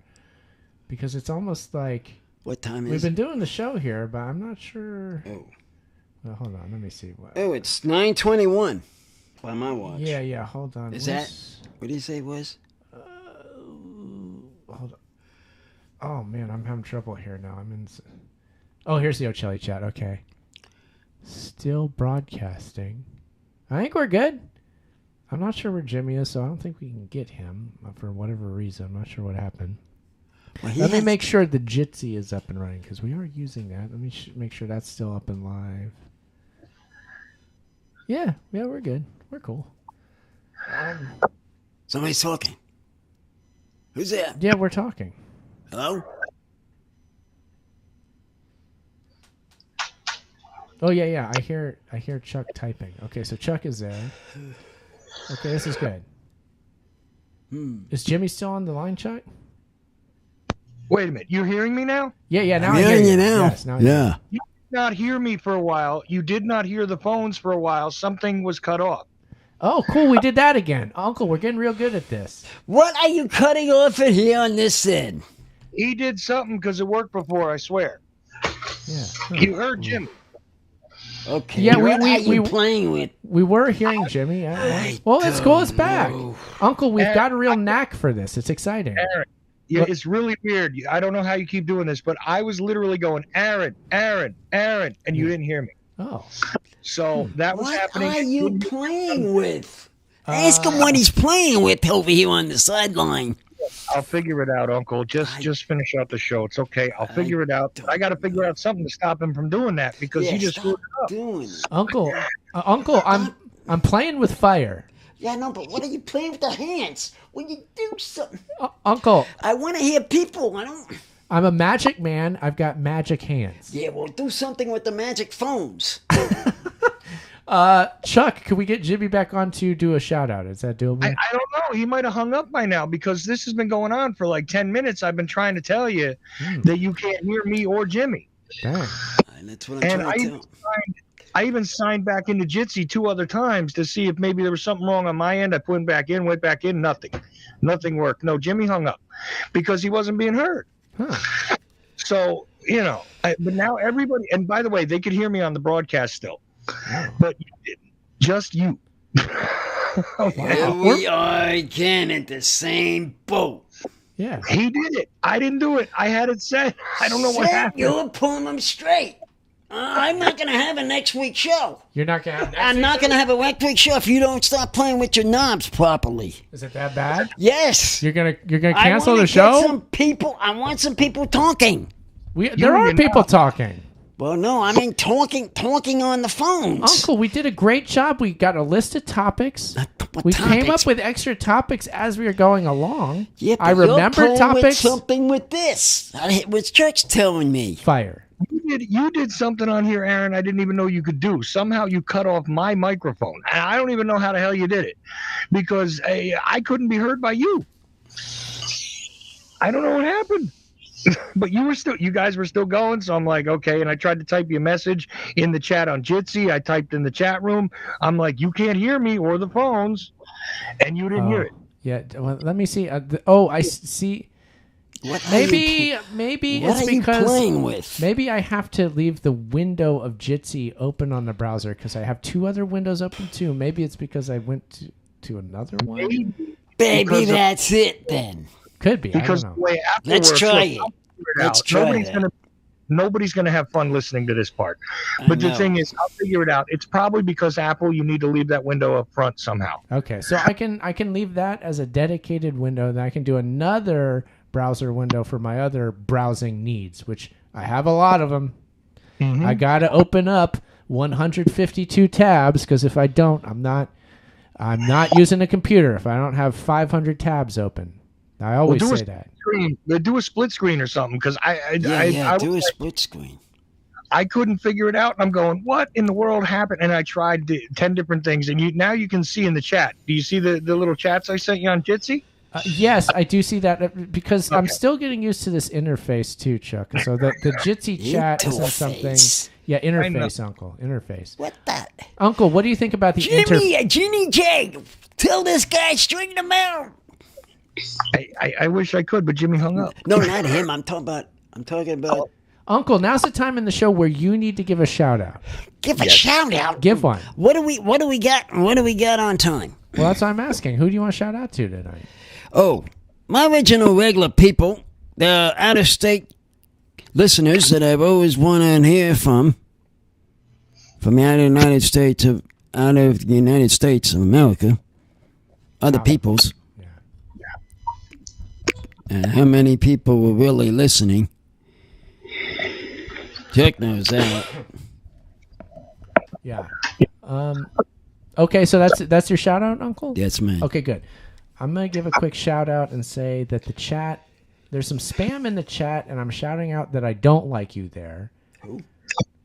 Because it's almost like What time is We've been doing the show here, but I'm not sure. Oh. Well, hold on. Let me see. Oh, it's 9:21 by my watch. Yeah. Hold on. Is that what did you say it was? Hold on. Oh man, I'm having trouble here now. Oh, here's the Ochelli chat. Okay. Still broadcasting. I think we're good. I'm not sure where Jimmy is, so I don't think we can get him for whatever reason. I'm not sure what happened. Well, Let me make sure the Jitsi is up and running because we are using that. Let me make sure that's still up and live. Yeah, we're good. We're cool. Somebody's talking. Who's that? Yeah, we're talking. Hello? Oh yeah. I hear Chuck typing. Okay, so Chuck is there. Okay, this is good. Is Jimmy still on the line, Chuck? Wait a minute. You're hearing me now? Yeah. Now I'm hearing you now. Yes, now yeah. You did not hear me for a while. You did not hear the phones for a while. Something was cut off. Oh, cool. We did that again. Uncle, we're getting real good at this. What are you cutting off at here on this end? He did something because it worked before, I swear. Yeah. You heard Jimmy. Okay. Yeah, what are you playing with? We were hearing Jimmy. Well, it's cool. It's back. Uncle, we've got a real knack for this. It's exciting. Aaron, yeah, it's really weird. I don't know how you keep doing this, but I was literally going, Aaron, and you didn't hear me. Oh. So that was happening. What are you playing with? Ask him what he's playing with over here on the sideline. I'll figure it out, Uncle. Just finish out the show. It's okay. I'll figure it out. I got to figure out something to stop him from doing that because he just screwed it up. Doing it. Uncle, I'm playing with fire. Yeah, no, but what are you playing with the hands? When you do something, Uncle, I want to hear people. I'm a magic man. I've got magic hands. Yeah, well, do something with the magic phones. Chuck, can we get Jimmy back on to do a shout out? Is that doable? I don't know. He might have hung up by now because this has been going on for like 10 minutes. I've been trying to tell you that you can't hear me or Jimmy. Dang. And that's what I'm trying to tell. I even signed back into Jitsi 2 other times to see if maybe there was something wrong on my end. I went back in, nothing. Nothing worked. No, Jimmy hung up because he wasn't being heard. Huh. So, but now everybody, and by the way, they could hear me on the broadcast still. But just you. Here we are again at the same boat. Yeah. He did it. I didn't do it. I had it set. I don't know what happened. You're pulling them straight. I'm not going to have a next week show. You're not going to have I'm not going to have a next week show if you don't stop playing with your knobs properly. Is it that bad? Yes. You're gonna cancel the show? I want some people talking. There are people talking. Well, no, I mean talking on the phones. Uncle, we did a great job. We got a list of topics. We came up with extra topics as we were going along. Yeah, but I remember topics. With something with this. It was Chuck's telling me. Fire. You did something on here, Aaron, I didn't even know you could do. Somehow you cut off my microphone. And I don't even know how the hell you did it because I couldn't be heard by you. I don't know what happened. But you guys were still going, so I'm like, okay. And I tried to type you a message in the chat on Jitsi. I typed in the chat room. I'm like, you can't hear me or the phones, and you didn't hear it. Yeah, well, let me see. I see. Maybe it's because maybe I have to leave the window of Jitsi open on the browser because I have 2 other windows open too. Maybe it's because I went to another one. Maybe that's it then. Could be. Because I don't the know. way Apple Let's works, try it. Let's try it. Nobody's gonna have fun listening to this part. But the thing is, I'll figure it out. It's probably because Apple, you need to leave that window up front somehow. Okay, so I can leave that as a dedicated window. Then I can do another browser window for my other browsing needs, which I have a lot of them. I got to open up 152 tabs because if I don't, I'm not using a computer if I don't have 500 tabs open. I always say that. Do a split screen or something because I do a split screen. I couldn't figure it out. I'm going, what in the world happened? And I tried 10 different things, and now you can see in the chat. Do you see the little chats I sent you on Jitsi? Yes, I do see that because I'm still getting used to this interface too, Chuck. So the Jitsi chat isn't something. Yeah, interface, Uncle. Interface. What the? Uncle, what do you think about the Jimmy J, tell this guy string them out. I wish I could, but Jimmy hung up. No, not him. I'm talking about I'm talking about. Uncle, now's the time in the show where you need to give a shout out. Give a shout out. Give one. What do we got? What do we got on time? Well, that's what I'm asking. Who do you want to shout out to tonight? Oh, my original regular people, the out of state listeners that I've always wanted to hear from out of the United States of America, other peoples. And how many people were really listening? Chuck knows that. Yeah. Okay, so that's your shout out, Uncle? Yes, man. Okay, good. I'm going to give a quick shout out and say that the chat, there's some spam in the chat, and I'm shouting out that I don't like you there. Ooh.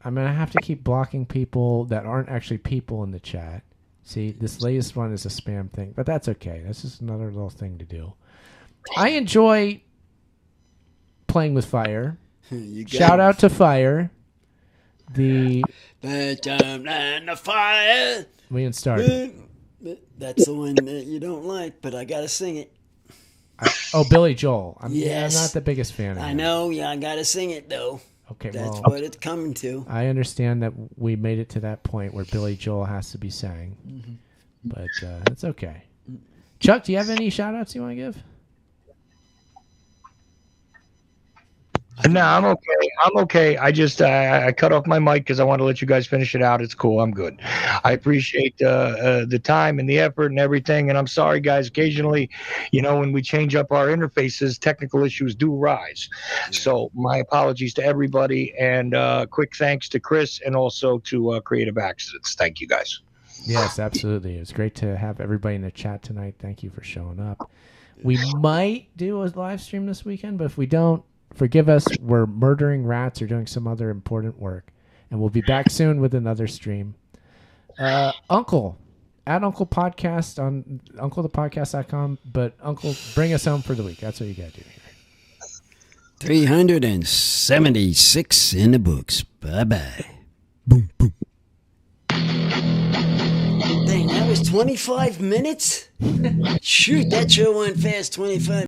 I'm going to have to keep blocking people that aren't actually people in the chat. See, this latest one is a spam thing, but that's okay. That's just another little thing to do. I enjoy playing with fire. Shout out to Fire. The fire. We didn't start. That's the one that you don't like, but I gotta sing it. Billy Joel. I'm not the biggest fan of him. I know. Yeah, I gotta sing it though. Okay, that's what it's coming to. I understand that we made it to that point where Billy Joel has to be sang, but it's okay. Chuck, do you have any shout-outs you want to give? No, I'm okay. I'm okay. I just I cut off my mic because I want to let you guys finish it out. It's cool. I'm good. I appreciate the time and the effort and everything. And I'm sorry, guys. Occasionally, when we change up our interfaces, technical issues do rise. So my apologies to everybody, and quick thanks to Chris and also to Creative Accidents. Thank you, guys. Yes, absolutely. It's great to have everybody in the chat tonight. Thank you for showing up. We might do a live stream this weekend, but if we don't, forgive us. We're murdering rats or doing some other important work. And we'll be back soon with another stream. Uncle, at Uncle Podcast on UncleThePodcast.com. But Uncle, bring us home for the week. That's what you got to do here. 376 in the books. Bye-bye. Boom, boom. Dang, that was 25 minutes? Shoot, that sure went fast, 25